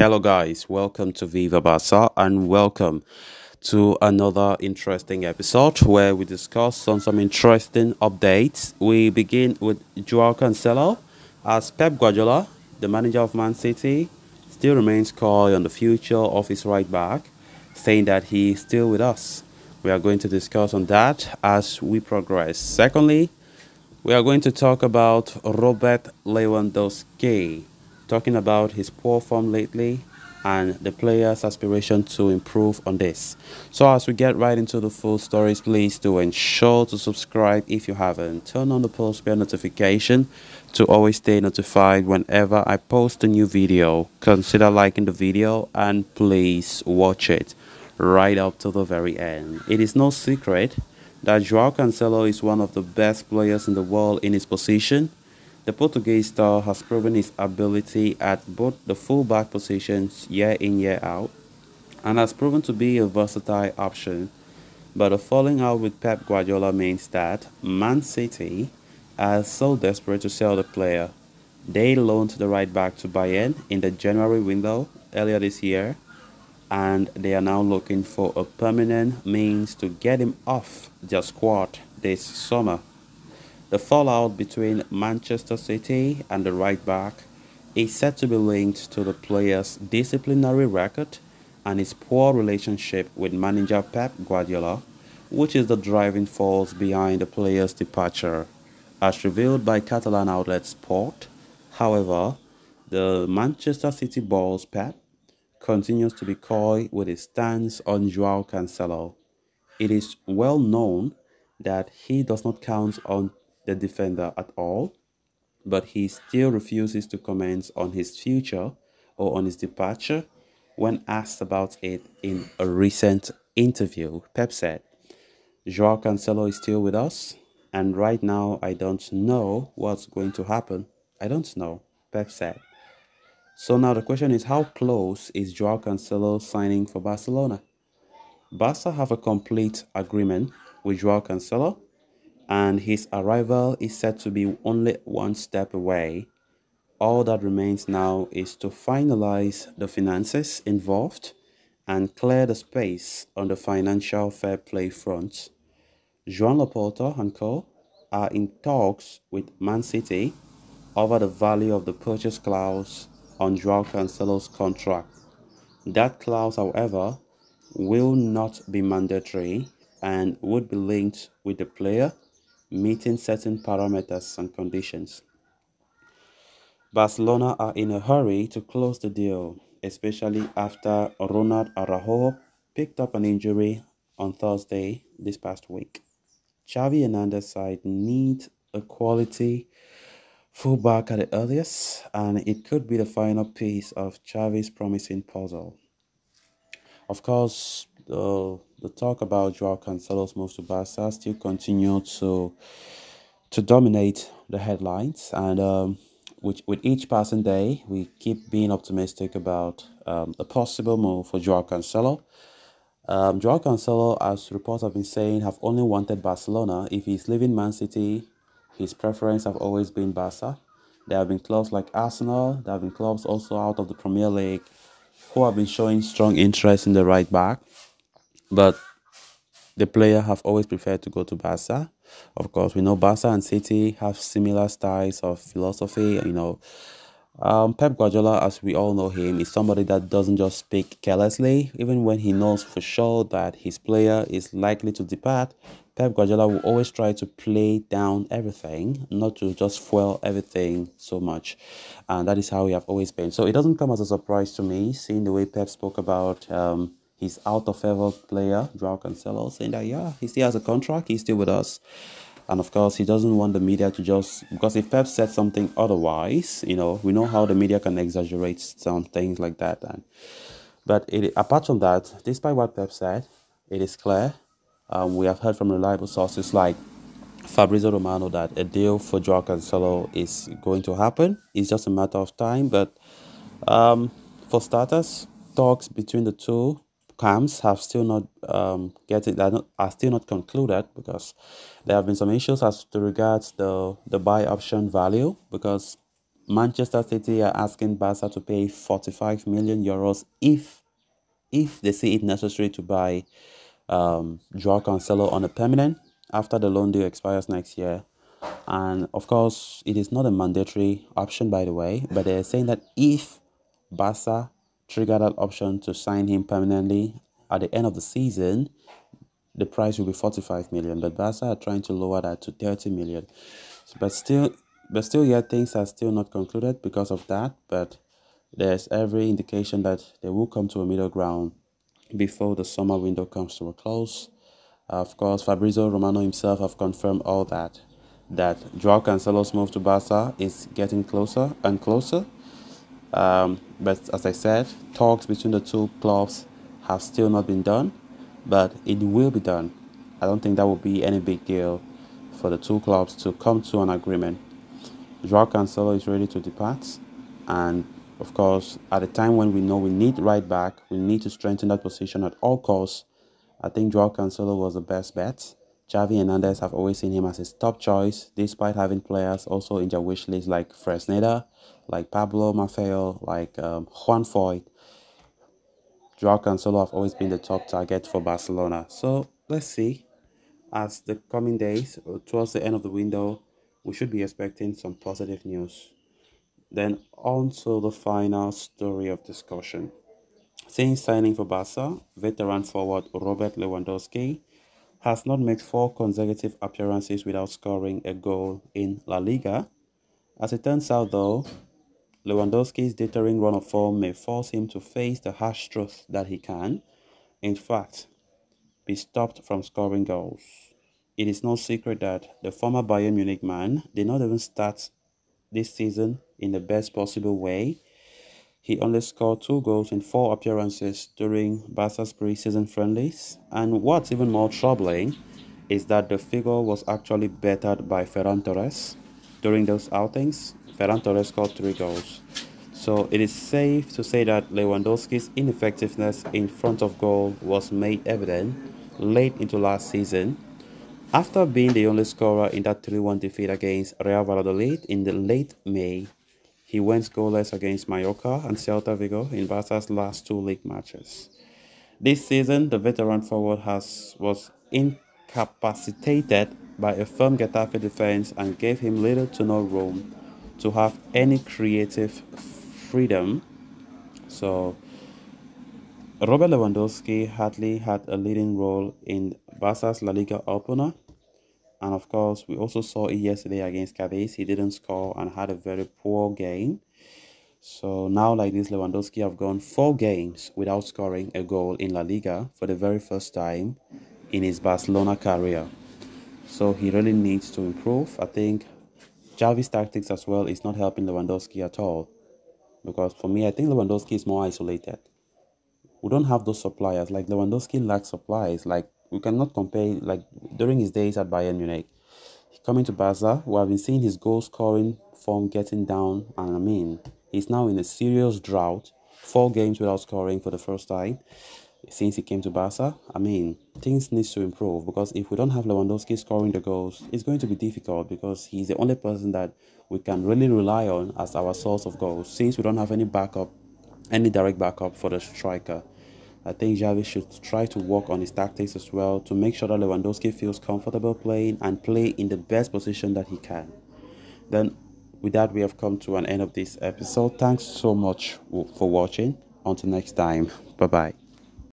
Hello, guys. Welcome to Viva Barca and welcome to another interesting episode where we discuss on some interesting updates. We begin with Joao Cancelo as Pep Guardiola, the manager of Man City, still remains coy on the future of his right back, saying that he is still with us. We are going to discuss on that as we progress. Secondly, we are going to talk about Robert Lewandowski, talking about his poor form lately and the player's aspiration to improve on this. So, as we get right into the full stories, please do ensure to subscribe if you haven't. Turn on the post bell notification to always stay notified whenever I post a new video. Consider liking the video and please watch it right up to the very end. It is no secret that Joao Cancelo is one of the best players in the world in his position. The Portuguese star has proven his ability at both the fullback positions year in year out and has proven to be a versatile option. But the falling out with Pep Guardiola means that Man City are so desperate to sell the player. They loaned the right back to Bayern in the January window earlier this year, and they are now looking for a permanent means to get him off their squad this summer. The fallout between Manchester City and the right back is said to be linked to the player's disciplinary record and his poor relationship with manager Pep Guardiola, which is the driving force behind the player's departure. As revealed by Catalan outlet Sport, however, the Manchester City boss Pep continues to be coy with his stance on Joao Cancelo. It is well known that he does not count on the defender at all, but he still refuses to comment on his future or on his departure. When asked about it in a recent interview, Pep said, Joao Cancelo is still with us, and right now I don't know what's going to happen. I don't know, Pep said. So now the question is, how close is Joao Cancelo signing for Barcelona? Barca have a complete agreement with Joao Cancelo, and his arrival is said to be only one step away. All that remains now is to finalize the finances involved and clear the space on the financial fair play front. Joan Laporta and co are in talks with Man City over the value of the purchase clause on Joao Cancelo's contract. That clause, however, will not be mandatory and would be linked with the player meeting certain parameters and conditions. Barcelona are in a hurry to close the deal, especially after Ronald Araujo picked up an injury on Thursday this past week. Xavi Hernandez's side need a quality fullback at the earliest, and it could be the final piece of Xavi's promising puzzle. Of course, the talk about Joao Cancelo's move to Barca still continue to dominate the headlines, and with each passing day, we keep being optimistic about a possible move for Joao Cancelo. Joao Cancelo, as reports have been saying, have only wanted Barcelona. If he's leaving Man City, his preference have always been Barca. There have been clubs like Arsenal. There have been clubs also out of the Premier League who have been showing strong interest in the right back, but the player have always preferred to go to Barca. Of course, we know Barca and City have similar styles of philosophy. Pep Guardiola, as we all know him, is somebody that doesn't just speak carelessly. Even when he knows for sure that his player is likely to depart, Pep Guardiola will always try to play down everything, not to just fuel everything so much. And that is how we have always been. So it doesn't come as a surprise to me, seeing the way Pep spoke about his out-of-favor player, Joao Cancelo, saying that, yeah, he still has a contract, he's still with us. And of course, he doesn't want the media to just, because if Pep said something otherwise, we know how the media can exaggerate some things like that. But apart from that, despite what Pep said, it is clear. We have heard from reliable sources like Fabrizio Romano that a deal for Joao Cancelo is going to happen. It's just a matter of time. But for starters, talks between the two camps have still not are still not concluded, because there have been some issues as to regards the buy option value, because Manchester City are asking Barca to pay 45 million euros if they see it necessary to buy Joao Cancelo on a permanent after the loan deal expires next year. And of course, it is not a mandatory option, by the way, but they're saying that if Barca trigger that option to sign him permanently at the end of the season, the price will be 45 million. But Barca are trying to lower that to 30 million. But still, yeah, things are still not concluded because of that. But there's every indication that they will come to a middle ground before the summer window comes to a close. Of course, Fabrizio Romano himself have confirmed all that Joao Cancelo's move to Barca is getting closer and closer. But as I said, talks between the two clubs have still not been done, but it will be done. I don't think that will be any big deal for the two clubs to come to an agreement. Joao Cancelo is ready to depart, and of course, at a time when we know we need right back, we need to strengthen that position at all costs. I think Joao Cancelo was the best bet. Xavi and Hernandez have always seen him as his top choice, despite having players also in their wish list like Fresneda, like Pablo Maffeo, like Juan Foyt. Joao Cancelo have always been the top target for Barcelona. So let's see. As the coming days, towards the end of the window, we should be expecting some positive news. Then on to the final story of discussion. Since signing for Barca, veteran forward Robert Lewandowski has not made four consecutive appearances without scoring a goal in La Liga. As it turns out, though, Lewandowski's dithering run of form may force him to face the harsh truth that he can, in fact, be stopped from scoring goals. It is no secret that the former Bayern Munich man did not even start this season in the best possible way. He only scored two goals in four appearances during Barca's pre-season friendlies, and what's even more troubling is that the figure was actually bettered by Ferran Torres. During those outings, Ferran Torres scored three goals. So it is safe to say that Lewandowski's ineffectiveness in front of goal was made evident late into last season after being the only scorer in that 3-1 defeat against Real Valladolid in the late May. He went goalless against Mallorca and Celta Vigo in Barca's last two league matches. This season, the veteran forward was incapacitated by a firm Getafe defense and gave him little to no room to have any creative freedom. So, Robert Lewandowski hardly had a leading role in Barca's La Liga opener. And of course, we also saw it yesterday against Cadiz. He didn't score and had a very poor game. So now, like this, Lewandowski have gone four games without scoring a goal in La Liga for the very first time in his Barcelona career. So he really needs to improve. I think Xavi's tactics as well is not helping Lewandowski at all. Because for me, I think Lewandowski is more isolated. We don't have those suppliers. Like Lewandowski lacks supplies. Like we cannot compare. Like during his days at Bayern Munich, coming to Barca, we have been seeing his goal scoring form getting down, and I mean, he's now in a serious drought. Four games without scoring for the first time since he came to Barca. I mean, things needs to improve because if we don't have Lewandowski scoring the goals, it's going to be difficult because he's the only person that we can really rely on as our source of goals. Since we don't have any backup, any direct backup for the striker, I think Xavi should try to work on his tactics as well to make sure that Lewandowski feels comfortable playing and play in the best position that he can. Then, with that, we have come to an end of this episode. Thanks so much for watching. Until next time, bye bye.